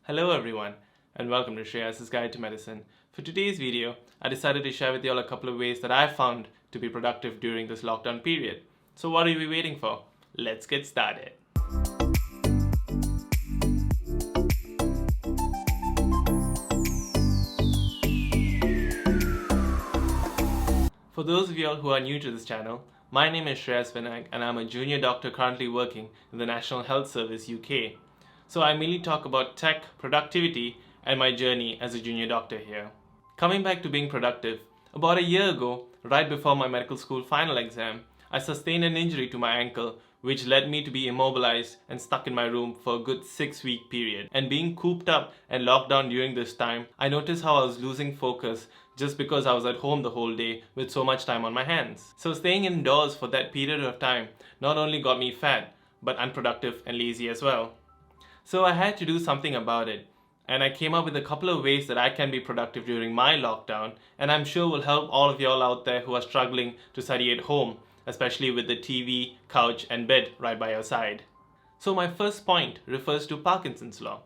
Hello everyone, and welcome to Shreyas' Guide to Medicine. For today's video, I decided to share with you all a couple of ways that I've found to be productive during this lockdown period. So what are we waiting for? Let's get started. For those of you all who are new to this channel, my name is Shreyas Vinayak and I'm a junior doctor currently working in the National Health Service UK. So I mainly talk about tech, productivity, and my journey as a junior doctor here. Coming back to being productive, about a year ago, right before my medical school final exam, I sustained an injury to my ankle which led me to be immobilized and stuck in my room for a good 6-week period. And being cooped up and locked down during this time, I noticed how I was losing focus just because I was at home the whole day with so much time on my hands. So staying indoors for that period of time not only got me fat, but unproductive and lazy as well. So I had to do something about it, and I came up with a couple of ways that I can be productive during my lockdown, and I'm sure will help all of y'all out there who are struggling to study at home, especially with the TV, couch, and bed right by your side. So my first point refers to Parkinson's law.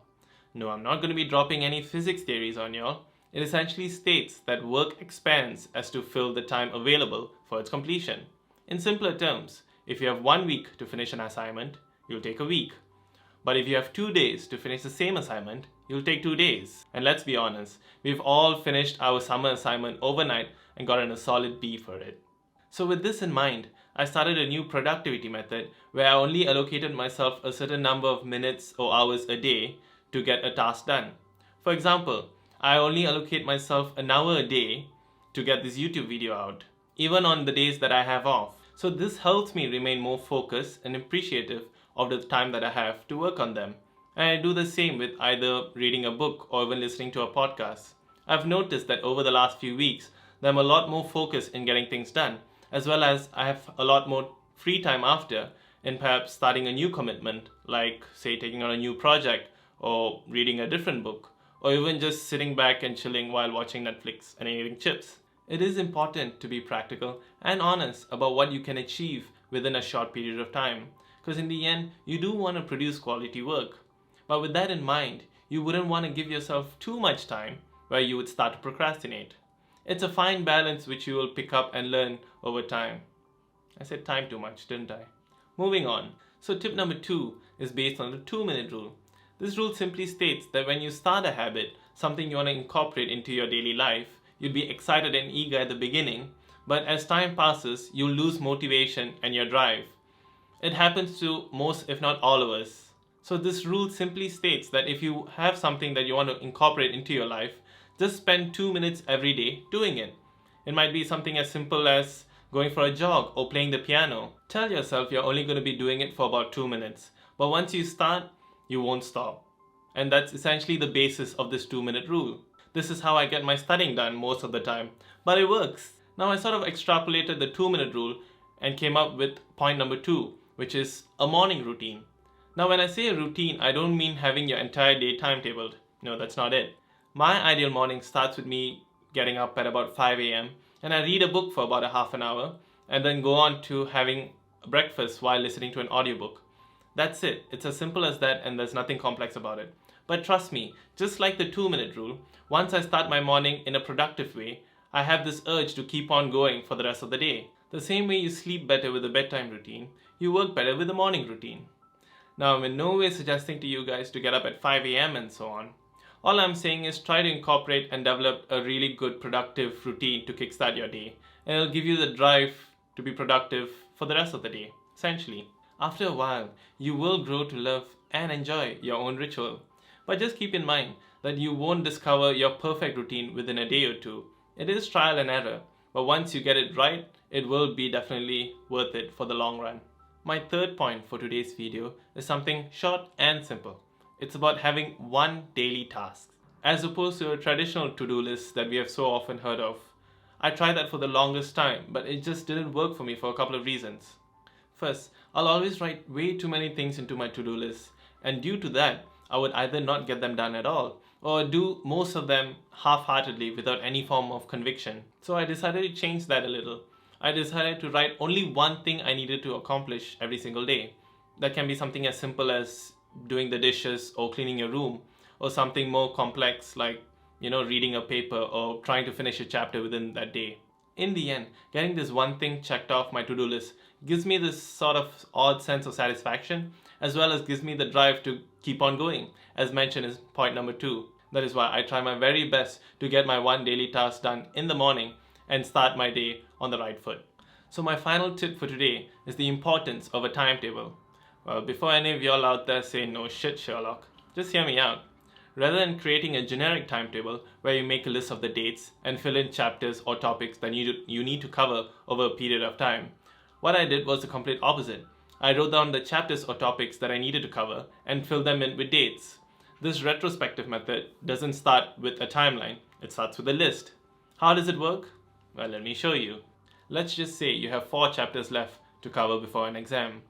No, I'm not going to be dropping any physics theories on y'all. It essentially states that work expands as to fill the time available for its completion. In simpler terms, if you have 1 week to finish an assignment, you'll take a week. But if you have 2 days to finish the same assignment, you'll take 2 days. And let's be honest, we've all finished our summer assignment overnight and gotten a solid B for it. So with this in mind, I started a new productivity method where I only allocated myself a certain number of minutes or hours a day to get a task done. For example, I only allocate myself an hour a day to get this YouTube video out, even on the days that I have off. So this helps me remain more focused and appreciative of the time that I have to work on them. And I do the same with either reading a book or even listening to a podcast. I've noticed that over the last few weeks, that I'm a lot more focused in getting things done, as well as I have a lot more free time after in perhaps starting a new commitment, like say taking on a new project or reading a different book, or even just sitting back and chilling while watching Netflix and eating chips. It is important to be practical and honest about what you can achieve within a short period of time, because in the end, you do want to produce quality work. But with that in mind, you wouldn't want to give yourself too much time where you would start to procrastinate. It's a fine balance which you will pick up and learn over time. I said time too much, didn't I? Moving on. So tip number 2 is based on the 2-minute rule. This rule simply states that when you start a habit, something you want to incorporate into your daily life, you'll be excited and eager at the beginning, but as time passes, you'll lose motivation and your drive. It happens to most, if not all of us. So this rule simply states that if you have something that you want to incorporate into your life, just spend 2 minutes every day doing it. It might be something as simple as going for a jog or playing the piano. Tell yourself you're only going to be doing it for about 2 minutes. But once you start, you won't stop. And that's essentially the basis of this 2-minute rule. This is how I get my studying done most of the time. But it works. Now I sort of extrapolated the 2-minute rule and came up with point number 2, which is a morning routine. Now when I say a routine, I don't mean having your entire day timetabled. No, that's not it. My ideal morning starts with me getting up at about 5 a.m. and I read a book for about a half an hour and then go on to having breakfast while listening to an audiobook. That's it. It's as simple as that and there's nothing complex about it. But trust me, just like the 2-minute rule, once I start my morning in a productive way, I have this urge to keep on going for the rest of the day. The same way you sleep better with a bedtime routine, you work better with a morning routine. Now, I'm in no way suggesting to you guys to get up at 5 a.m. and so on. All I'm saying is try to incorporate and develop a really good productive routine to kickstart your day, and it'll give you the drive to be productive for the rest of the day, essentially. After a while, you will grow to love and enjoy your own ritual. But just keep in mind that you won't discover your perfect routine within a day or two. It is trial and error, but once you get it right, it will be definitely worth it for the long run. My third point for today's video is something short and simple. It's about having one daily task, as opposed to a traditional to-do list that we have so often heard of. I tried that for the longest time, but it just didn't work for me for a couple of reasons. First, I'll always write way too many things into my to-do list, and due to that, I would either not get them done at all, or do most of them half-heartedly without any form of conviction. So I decided to change that a little. I decided to write only one thing I needed to accomplish every single day. That can be something as simple as doing the dishes or cleaning your room, or something more complex like, reading a paper or trying to finish a chapter within that day. In the end, getting this one thing checked off my to-do list gives me this sort of odd sense of satisfaction, as well as gives me the drive to keep on going, as mentioned in point number 2. That is why I try my very best to get my one daily task done in the morning and start my day on the right foot. So my final tip for today is the importance of a timetable. Well, before any of y'all out there say, "No shit, Sherlock," just hear me out. Rather than creating a generic timetable where you make a list of the dates and fill in chapters or topics that you need to cover over a period of time, what I did was the complete opposite. I wrote down the chapters or topics that I needed to cover and filled them in with dates. This retrospective method doesn't start with a timeline, it starts with a list. How does it work? Well, let me show you. Let's just say you have 4 chapters left to cover before an exam.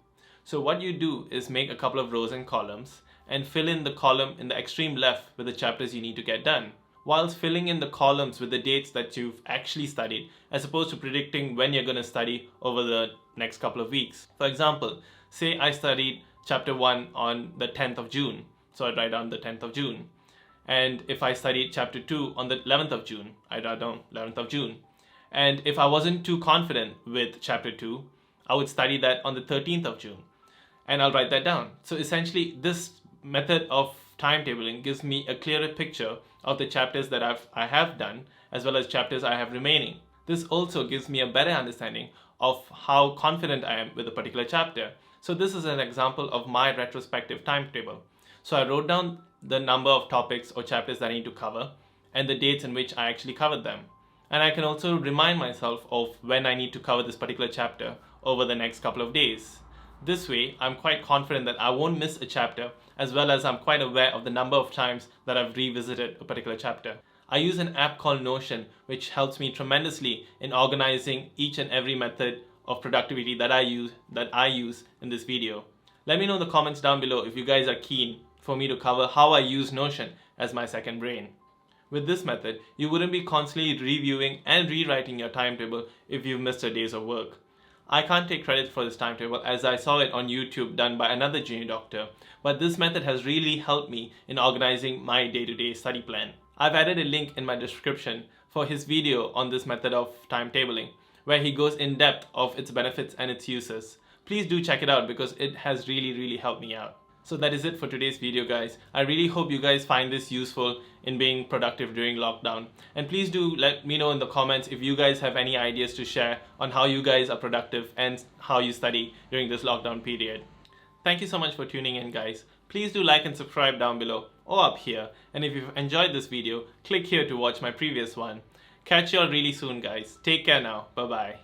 So what you do is make a couple of rows and columns and fill in the column in the extreme left with the chapters you need to get done, whilst filling in the columns with the dates that you've actually studied, as opposed to predicting when you're going to study over the next couple of weeks. For example, say I studied chapter 1 on the 10th of June, so I'd write down the 10th of June. And if I studied chapter 2 on the 11th of June, I'd write down 11th of June. And if I wasn't too confident with chapter 2, I would study that on the 13th of June. And I'll write that down. So essentially, this method of timetabling gives me a clearer picture of the chapters that I have done, as well as chapters I have remaining. This also gives me a better understanding of how confident I am with a particular chapter. So this is an example of my retrospective timetable. So I wrote down the number of topics or chapters that I need to cover and the dates in which I actually covered them. And I can also remind myself of when I need to cover this particular chapter over the next couple of days. This way, I'm quite confident that I won't miss a chapter, as well as I'm quite aware of the number of times that I've revisited a particular chapter. I use an app called Notion, which helps me tremendously in organizing each and every method of productivity that I use in this video. Let me know in the comments down below if you guys are keen for me to cover how I use Notion as my second brain. With this method, you wouldn't be constantly reviewing and rewriting your timetable if you've missed a day's of work. I can't take credit for this timetable as I saw it on YouTube done by another junior doctor, but this method has really helped me in organizing my day-to-day study plan. I've added a link in my description for his video on this method of timetabling, where he goes in depth of its benefits and its uses. Please do check it out because it has really helped me out. So that is it for today's video, guys. I really hope you guys find this useful in being productive during lockdown. And please do let me know in the comments if you guys have any ideas to share on how you guys are productive and how you study during this lockdown period. Thank you so much for tuning in, guys. Please do like and subscribe down below or up here. And if you've enjoyed this video, click here to watch my previous one. Catch you all really soon, guys. Take care now. Bye-bye.